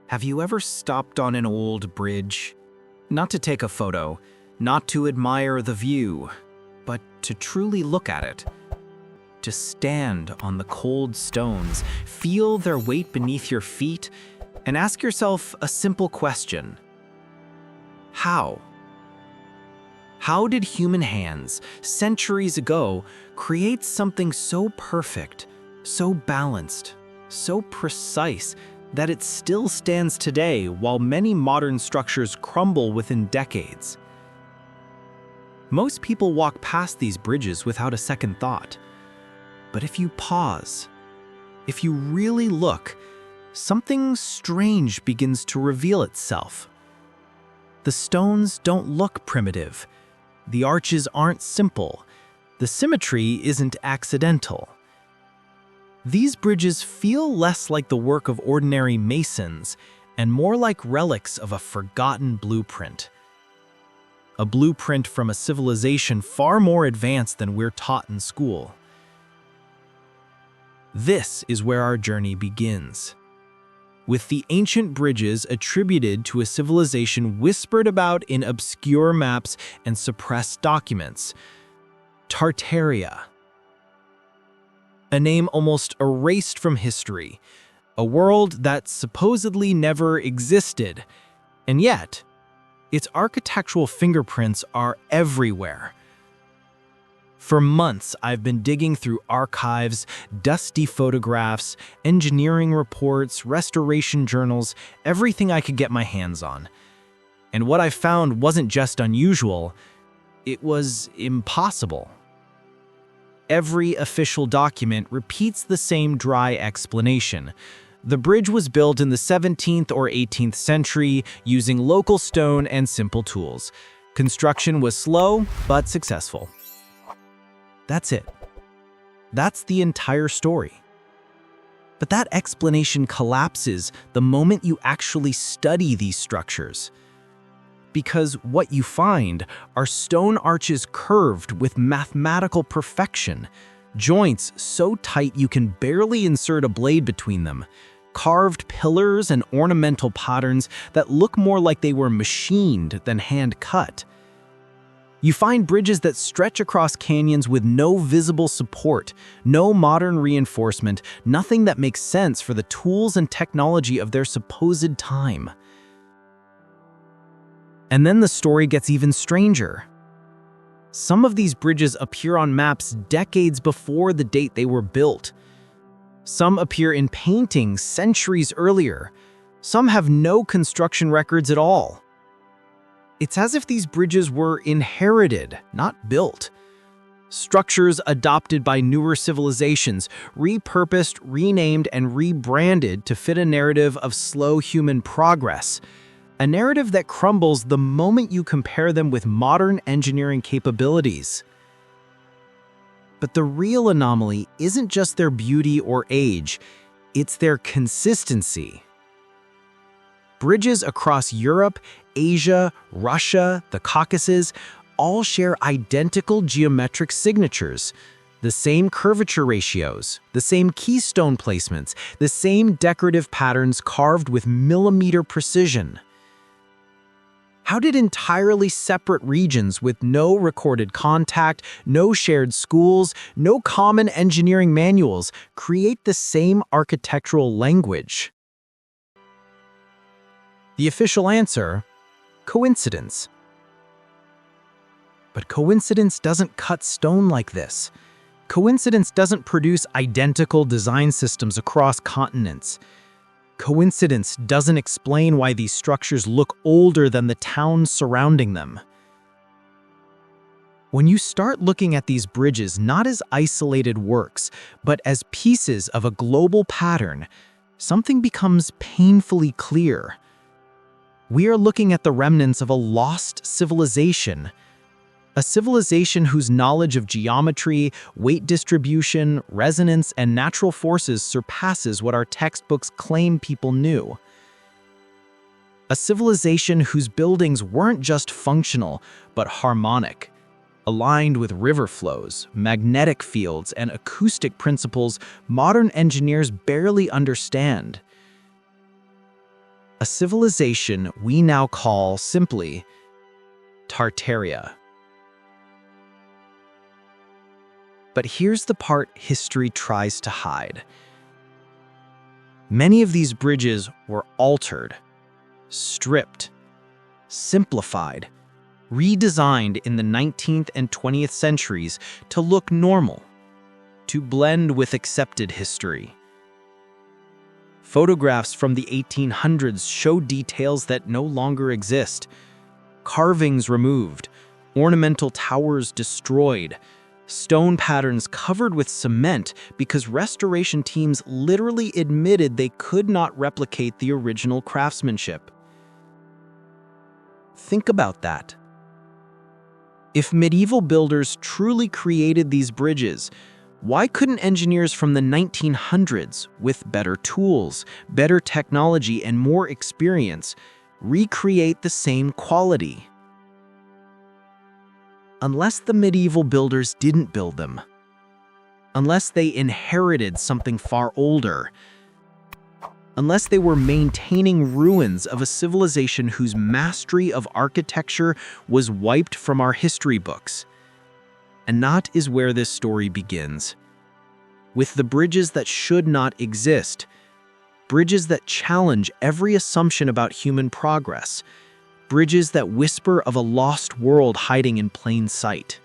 Have you ever stopped on an old bridge? Not to take a photo, not to admire the view, but to truly look at it. To stand on the cold stones, feel their weight beneath your feet, and ask yourself a simple question. How? How did human hands, centuries ago, create something so perfect, so balanced, so precise, that it still stands today while many modern structures crumble within decades? Most people walk past these bridges without a second thought. But if you pause, if you really look, something strange begins to reveal itself. The stones don't look primitive. The arches aren't simple. The symmetry isn't accidental. These bridges feel less like the work of ordinary masons and more like relics of a forgotten blueprint. A blueprint from a civilization far more advanced than we're taught in school. This is where our journey begins, with the ancient bridges attributed to a civilization whispered about in obscure maps and suppressed documents, Tartaria. A name almost erased from history, a world that supposedly never existed, and yet, its architectural fingerprints are everywhere. For months, I've been digging through archives, dusty photographs, engineering reports, restoration journals, everything I could get my hands on. And what I found wasn't just unusual, it was impossible. Every official document repeats the same dry explanation. The bridge was built in the 17th or 18th century using local stone and simple tools. Construction was slow but successful. That's it. That's the entire story. But that explanation collapses the moment you actually study these structures. Because what you find are stone arches curved with mathematical perfection, joints so tight you can barely insert a blade between them, carved pillars and ornamental patterns that look more like they were machined than hand-cut. You find bridges that stretch across canyons with no visible support, no modern reinforcement, nothing that makes sense for the tools and technology of their supposed time. And then the story gets even stranger. Some of these bridges appear on maps decades before the date they were built. Some appear in paintings centuries earlier. Some have no construction records at all. It's as if these bridges were inherited, not built. Structures adopted by newer civilizations, repurposed, renamed, and rebranded to fit a narrative of slow human progress. A narrative that crumbles the moment you compare them with modern engineering capabilities. But the real anomaly isn't just their beauty or age, it's their consistency. Bridges across Europe, Asia, Russia, the Caucasus all share identical geometric signatures. The same curvature ratios, the same keystone placements, the same decorative patterns carved with millimeter precision. How did entirely separate regions with no recorded contact, no shared schools, no common engineering manuals create the same architectural language? The official answer: coincidence. But coincidence doesn't cut stone like this. Coincidence doesn't produce identical design systems across continents. Coincidence doesn't explain why these structures look older than the towns surrounding them. When you start looking at these bridges not as isolated works, but as pieces of a global pattern, something becomes painfully clear. We are looking at the remnants of a lost civilization. A civilization whose knowledge of geometry, weight distribution, resonance, and natural forces surpasses what our textbooks claim people knew. A civilization whose buildings weren't just functional, but harmonic, aligned with river flows, magnetic fields, and acoustic principles modern engineers barely understand. a civilization we now call simply Tartaria. But here's the part history tries to hide. Many of these bridges were altered, stripped, simplified, redesigned in the 19th and 20th centuries to look normal, to blend with accepted history. Photographs from the 1800s show details that no longer exist. Carvings removed, ornamental towers destroyed, stone patterns covered with cement because restoration teams literally admitted they could not replicate the original craftsmanship. Think about that. If medieval builders truly created these bridges, why couldn't engineers from the 1900s, with better tools, better technology, and more experience, recreate the same quality? Unless the medieval builders didn't build them, unless they inherited something far older, unless they were maintaining ruins of a civilization whose mastery of architecture was wiped from our history books. And that is where this story begins. With the bridges that should not exist, bridges that challenge every assumption about human progress, bridges that whisper of a lost world hiding in plain sight.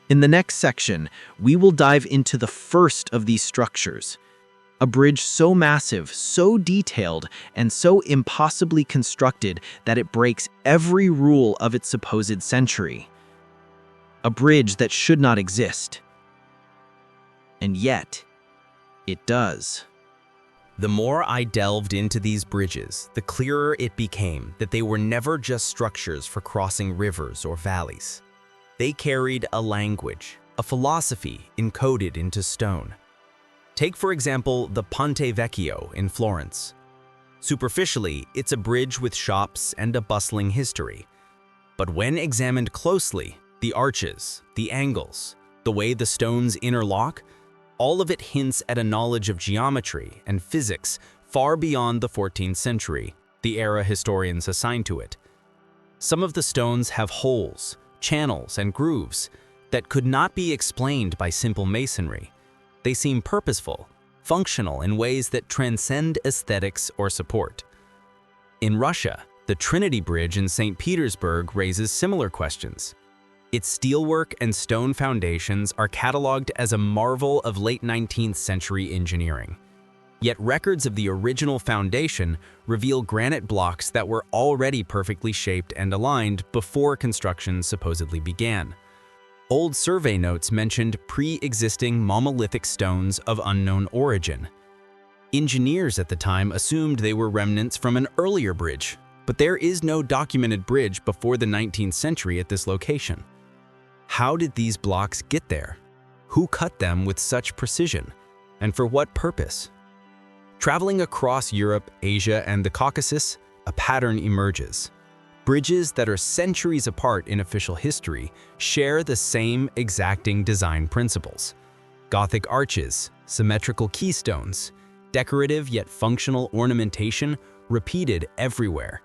In the next section, we will dive into the first of these structures, a bridge so massive, so detailed, and so impossibly constructed that it breaks every rule of its supposed century. A bridge that should not exist. And yet, it does. The more I delved into these bridges, the clearer it became that they were never just structures for crossing rivers or valleys. They carried a language, a philosophy encoded into stone. Take, for example, the Ponte Vecchio in Florence. Superficially, it's a bridge with shops and a bustling history. But when examined closely, the arches, the angles, the way the stones interlock, all of it hints at a knowledge of geometry and physics far beyond the 14th century, the era historians assign to it. Some of the stones have holes, channels, and grooves that could not be explained by simple masonry. They seem purposeful, functional in ways that transcend aesthetics or support. In Russia, the Trinity Bridge in St. Petersburg raises similar questions. Its steelwork and stone foundations are cataloged as a marvel of late 19th century engineering. Yet records of the original foundation reveal granite blocks that were already perfectly shaped and aligned before construction supposedly began. Old survey notes mentioned pre-existing monolithic stones of unknown origin. Engineers at the time assumed they were remnants from an earlier bridge, but there is no documented bridge before the 19th century at this location. How did these blocks get there? Who cut them with such precision? And for what purpose? Traveling across Europe, Asia, and the Caucasus, a pattern emerges. Bridges that are centuries apart in official history share the same exacting design principles. Gothic arches, symmetrical keystones, decorative yet functional ornamentation repeated everywhere.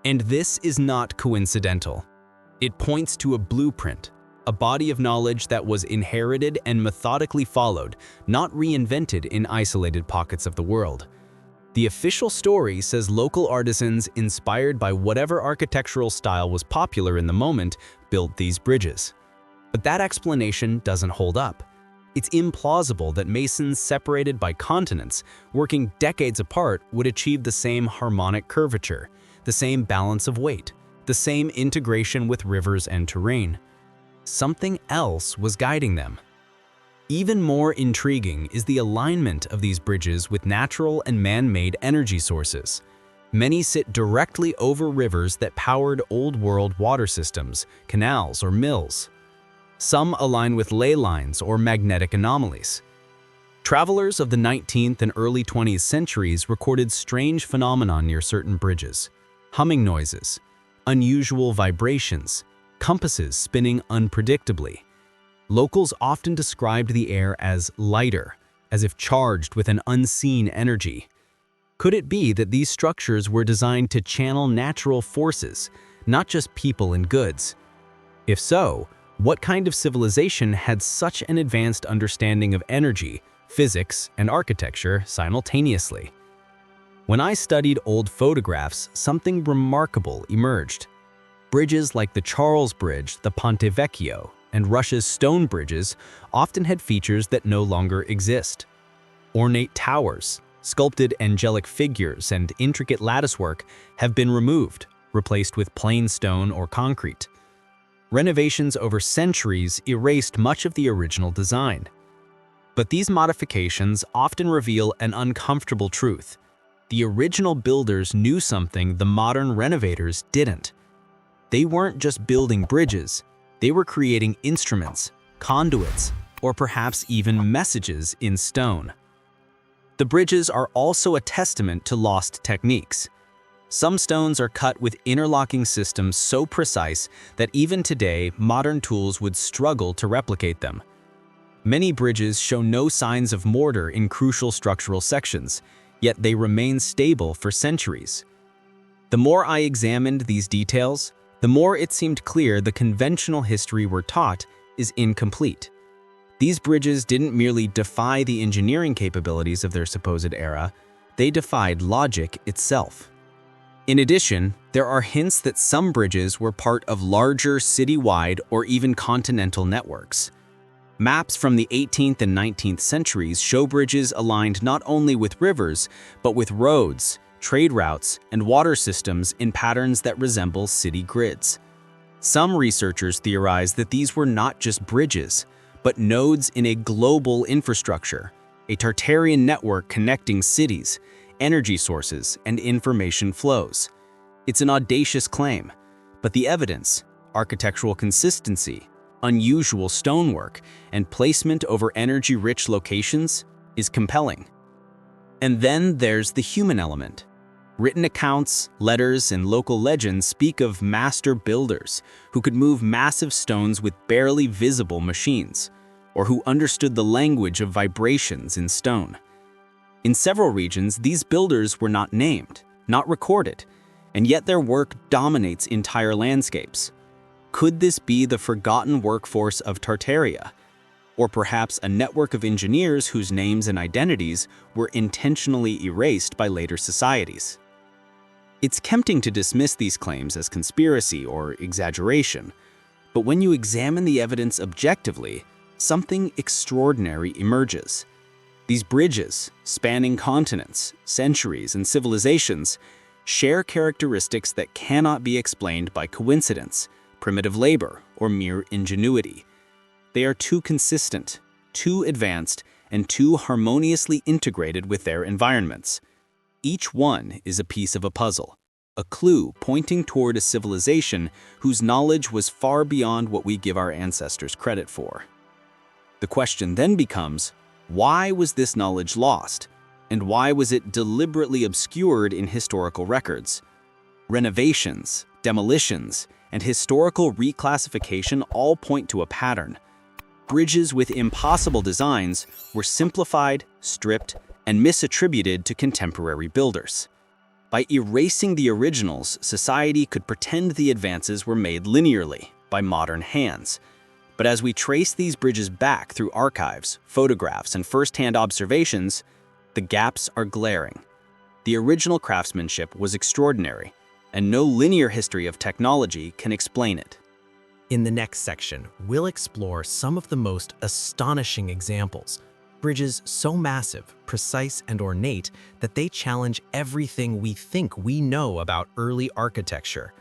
And this is not coincidental. It points to a blueprint, a body of knowledge that was inherited and methodically followed, not reinvented in isolated pockets of the world. The official story says local artisans, inspired by whatever architectural style was popular in the moment, built these bridges. But that explanation doesn't hold up. It's implausible that masons separated by continents, working decades apart, would achieve the same harmonic curvature, the same balance of weight, the same integration with rivers and terrain. Something else was guiding them. Even more intriguing is the alignment of these bridges with natural and man-made energy sources. Many sit directly over rivers that powered old-world water systems, canals, or mills. Some align with ley lines or magnetic anomalies. Travelers of the 19th and early 20th centuries recorded strange phenomena near certain bridges: humming noises, unusual vibrations, compasses spinning unpredictably. Locals often described the air as lighter, as if charged with an unseen energy. Could it be that these structures were designed to channel natural forces, not just people and goods? If so, what kind of civilization had such an advanced understanding of energy, physics, and architecture simultaneously? When I studied old photographs, something remarkable emerged. Bridges like the Charles Bridge, the Ponte Vecchio, and Russia's stone bridges often had features that no longer exist. Ornate towers, sculpted angelic figures, and intricate latticework have been removed, replaced with plain stone or concrete. Renovations over centuries erased much of the original design. But these modifications often reveal an uncomfortable truth. The original builders knew something the modern renovators didn't. They weren't just building bridges, they were creating instruments, conduits, or perhaps even messages in stone. The bridges are also a testament to lost techniques. Some stones are cut with interlocking systems so precise that even today, modern tools would struggle to replicate them. Many bridges show no signs of mortar in crucial structural sections, yet they remain stable for centuries. The more I examined these details, the more it seemed clear the conventional history we're taught is incomplete. These bridges didn't merely defy the engineering capabilities of their supposed era, they defied logic itself. In addition, there are hints that some bridges were part of larger citywide or even continental networks. Maps from the 18th and 19th centuries show bridges aligned not only with rivers, but with roads, trade routes, and water systems in patterns that resemble city grids. Some researchers theorize that these were not just bridges, but nodes in a global infrastructure, a Tartarian network connecting cities, energy sources, and information flows. It's an audacious claim, but the evidence, architectural consistency, unusual stonework, and placement over energy-rich locations is compelling. And then there's the human element. Written accounts, letters, and local legends speak of master builders who could move massive stones with barely visible machines, or who understood the language of vibrations in stone. In several regions, these builders were not named, not recorded, and yet their work dominates entire landscapes. Could this be the forgotten workforce of Tartaria? Or perhaps a network of engineers whose names and identities were intentionally erased by later societies? It's tempting to dismiss these claims as conspiracy or exaggeration, but when you examine the evidence objectively, something extraordinary emerges. These bridges, spanning continents, centuries, and civilizations, share characteristics that cannot be explained by coincidence, primitive labor, or mere ingenuity. They are too consistent, too advanced, and too harmoniously integrated with their environments. Each one is a piece of a puzzle, a clue pointing toward a civilization whose knowledge was far beyond what we give our ancestors credit for. The question then becomes, why was this knowledge lost? And why was it deliberately obscured in historical records? Renovations, demolitions, and historical reclassification all point to a pattern. Bridges with impossible designs were simplified, stripped, and misattributed to contemporary builders. By erasing the originals, society could pretend the advances were made linearly, by modern hands. But as we trace these bridges back through archives, photographs, and first-hand observations, the gaps are glaring. The original craftsmanship was extraordinary, and no linear history of technology can explain it. In the next section, we'll explore some of the most astonishing examples. Bridges so massive, precise, and ornate that they challenge everything we think we know about early architecture.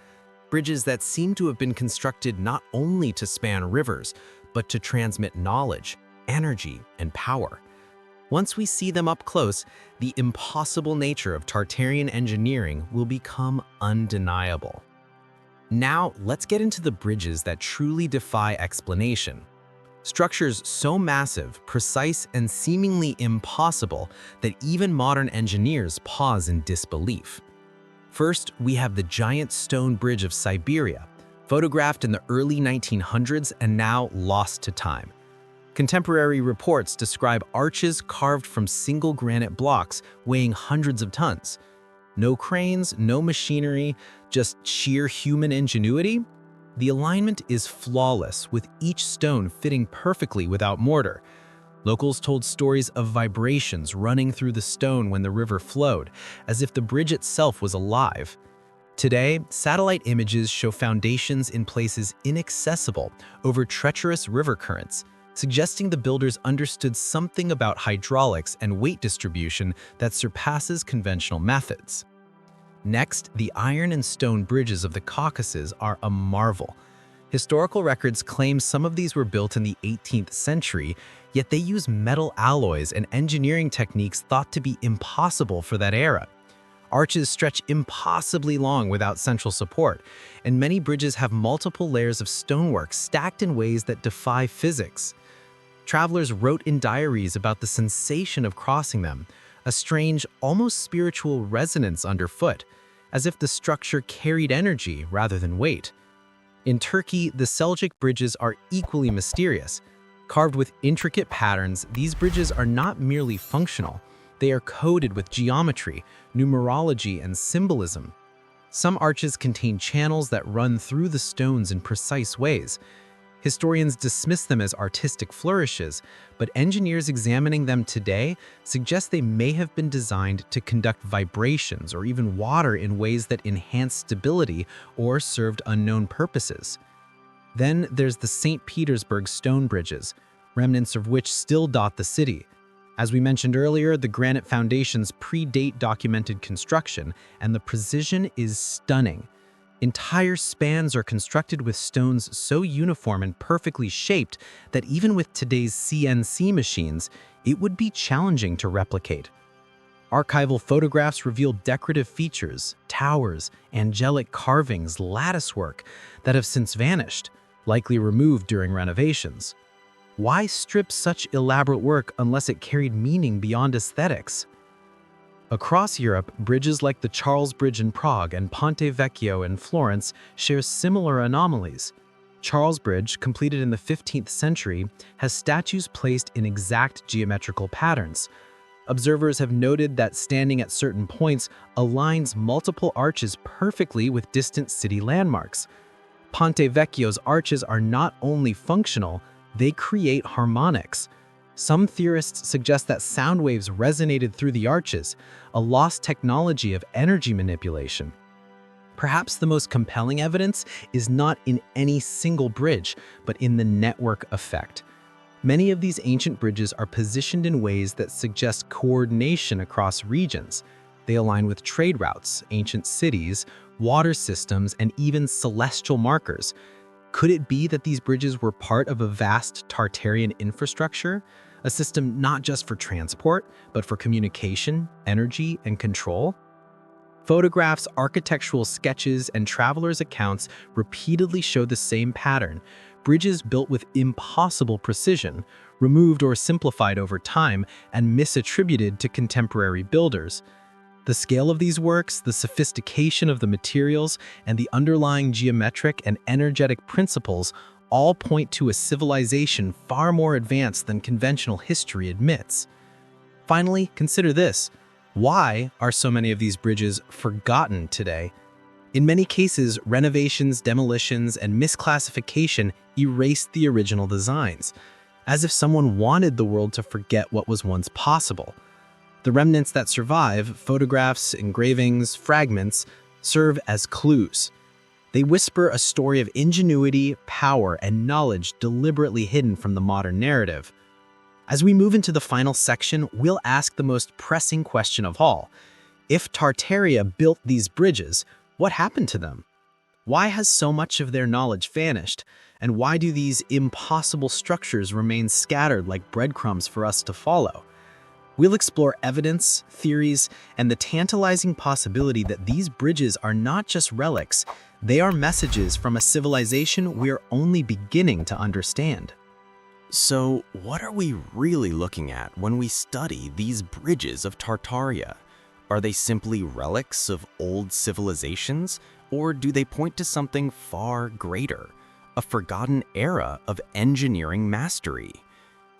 Bridges that seem to have been constructed not only to span rivers, but to transmit knowledge, energy, and power. Once we see them up close, the impossible nature of Tartarian engineering will become undeniable. Now, let's get into the bridges that truly defy explanation. Structures so massive, precise, and seemingly impossible that even modern engineers pause in disbelief. First, we have the giant stone bridge of Siberia, photographed in the early 1900s and now lost to time. Contemporary reports describe arches carved from single granite blocks weighing hundreds of tons. No cranes, no machinery, just sheer human ingenuity. The alignment is flawless, with each stone fitting perfectly without mortar. Locals told stories of vibrations running through the stone when the river flowed, as if the bridge itself was alive. Today, satellite images show foundations in places inaccessible over treacherous river currents, suggesting the builders understood something about hydraulics and weight distribution that surpasses conventional methods. Next, the iron and stone bridges of the Caucasus are a marvel. Historical records claim some of these were built in the 18th century, yet they use metal alloys and engineering techniques thought to be impossible for that era. Arches stretch impossibly long without central support, and many bridges have multiple layers of stonework stacked in ways that defy physics. Travelers wrote in diaries about the sensation of crossing them, a strange, almost spiritual resonance underfoot, as if the structure carried energy rather than weight. In Turkey, the Seljuk bridges are equally mysterious. Carved with intricate patterns, these bridges are not merely functional. They are coded with geometry, numerology, and symbolism. Some arches contain channels that run through the stones in precise ways. Historians dismiss them as artistic flourishes, but engineers examining them today suggest they may have been designed to conduct vibrations or even water in ways that enhance stability or served unknown purposes. Then there's the St. Petersburg stone bridges, remnants of which still dot the city. As we mentioned earlier, the granite foundations predate documented construction, and the precision is stunning. Entire spans are constructed with stones so uniform and perfectly shaped that even with today's CNC machines, it would be challenging to replicate. Archival photographs reveal decorative features, towers, angelic carvings, latticework that have since vanished, likely removed during renovations. Why strip such elaborate work unless it carried meaning beyond aesthetics? Across Europe, bridges like the Charles Bridge in Prague and Ponte Vecchio in Florence share similar anomalies. Charles Bridge, completed in the 15th century, has statues placed in exact geometrical patterns. Observers have noted that standing at certain points aligns multiple arches perfectly with distant city landmarks. Ponte Vecchio's arches are not only functional, they create harmonics. Some theorists suggest that sound waves resonated through the arches, a lost technology of energy manipulation. Perhaps the most compelling evidence is not in any single bridge, but in the network effect. Many of these ancient bridges are positioned in ways that suggest coordination across regions. They align with trade routes, ancient cities, water systems, and even celestial markers. Could it be that these bridges were part of a vast Tartarian infrastructure? A system not just for transport, but for communication, energy, and control? Photographs, architectural sketches, and travelers' accounts repeatedly show the same pattern: bridges built with impossible precision, removed or simplified over time, and misattributed to contemporary builders. The scale of these works, the sophistication of the materials, and the underlying geometric and energetic principles all point to a civilization far more advanced than conventional history admits. Finally, consider this. Why are so many of these bridges forgotten today? In many cases, renovations, demolitions, and misclassification erased the original designs, as if someone wanted the world to forget what was once possible. The remnants that survive, photographs, engravings, fragments, serve as clues. They whisper a story of ingenuity, power, and knowledge deliberately hidden from the modern narrative. As we move into the final section, we'll ask the most pressing question of all. If Tartaria built these bridges, what happened to them? Why has so much of their knowledge vanished? And why do these impossible structures remain scattered like breadcrumbs for us to follow? We'll explore evidence, theories, and the tantalizing possibility that these bridges are not just relics, they are messages from a civilization we're only beginning to understand. So, what are we really looking at when we study these bridges of Tartaria? Are they simply relics of old civilizations, or do they point to something far greater, a forgotten era of engineering mastery?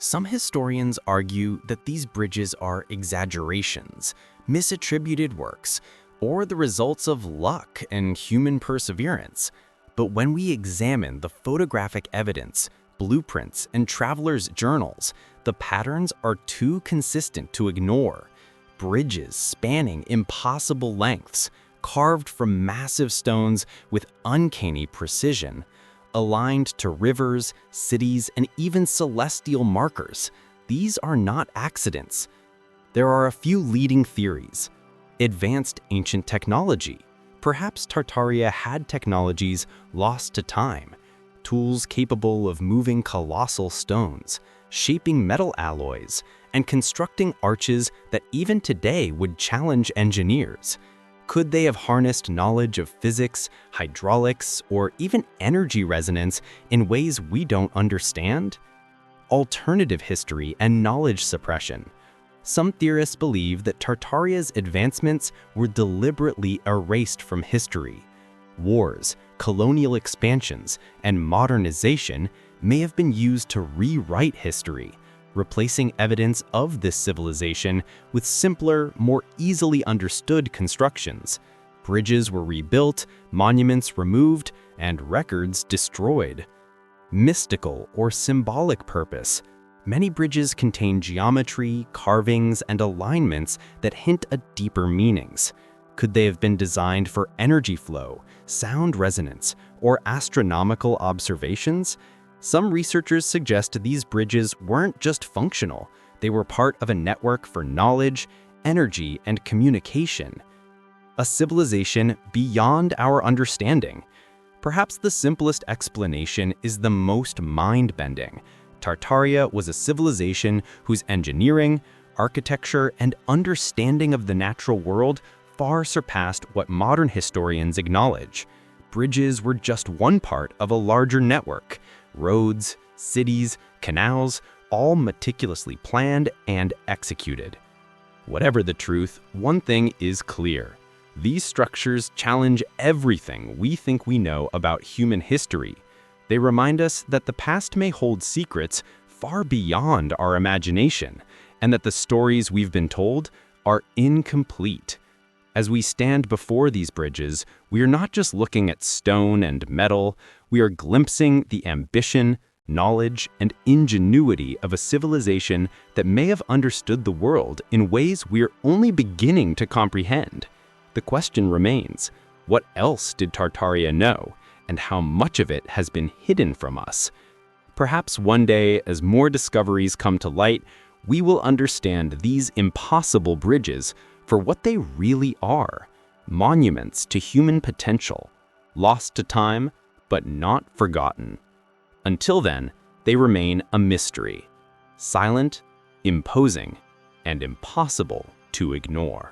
Some historians argue that these bridges are exaggerations, misattributed works, or the results of luck and human perseverance. But when we examine the photographic evidence, blueprints, and travelers' journals, the patterns are too consistent to ignore. Bridges spanning impossible lengths, carved from massive stones with uncanny precision, aligned to rivers, cities, and even celestial markers. These are not accidents. There are a few leading theories. Advanced ancient technology. Perhaps Tartaria had technologies lost to time, tools capable of moving colossal stones, shaping metal alloys, and constructing arches that even today would challenge engineers. Could they have harnessed knowledge of physics, hydraulics, or even energy resonance in ways we don't understand? Alternative history and knowledge suppression. Some theorists believe that Tartaria's advancements were deliberately erased from history. Wars, colonial expansions, and modernization may have been used to rewrite history, replacing evidence of this civilization with simpler, more easily understood constructions. Bridges were rebuilt, monuments removed, and records destroyed. Mystical or symbolic purpose. Many bridges contain geometry, carvings, and alignments that hint at deeper meanings. Could they have been designed for energy flow, sound resonance, or astronomical observations? Some researchers suggest these bridges weren't just functional, they were part of a network for knowledge, energy, and communication. A civilization beyond our understanding. Perhaps the simplest explanation is the most mind-bending. Tartaria was a civilization whose engineering, architecture, and understanding of the natural world far surpassed what modern historians acknowledge. Bridges were just one part of a larger network. Roads, cities, canals, all meticulously planned and executed. Whatever the truth, one thing is clear. These structures challenge everything we think we know about human history. They remind us that the past may hold secrets far beyond our imagination, and that the stories we've been told are incomplete. As we stand before these bridges, we are not just looking at stone and metal, we are glimpsing the ambition, knowledge, and ingenuity of a civilization that may have understood the world in ways we're only beginning to comprehend. The question remains, what else did Tartaria know, and how much of it has been hidden from us? Perhaps one day, as more discoveries come to light, we will understand these impossible bridges for what they really are, monuments to human potential, lost to time, but not forgotten. Until then, they remain a mystery, silent, imposing, and impossible to ignore.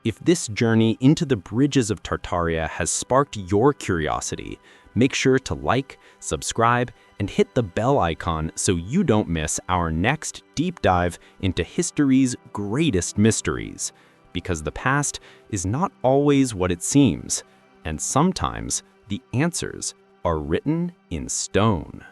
If this journey into the bridges of Tartaria has sparked your curiosity, make sure to like, subscribe, and hit the bell icon so you don't miss our next deep dive into history's greatest mysteries. Because the past is not always what it seems, and sometimes the answers are written in stone.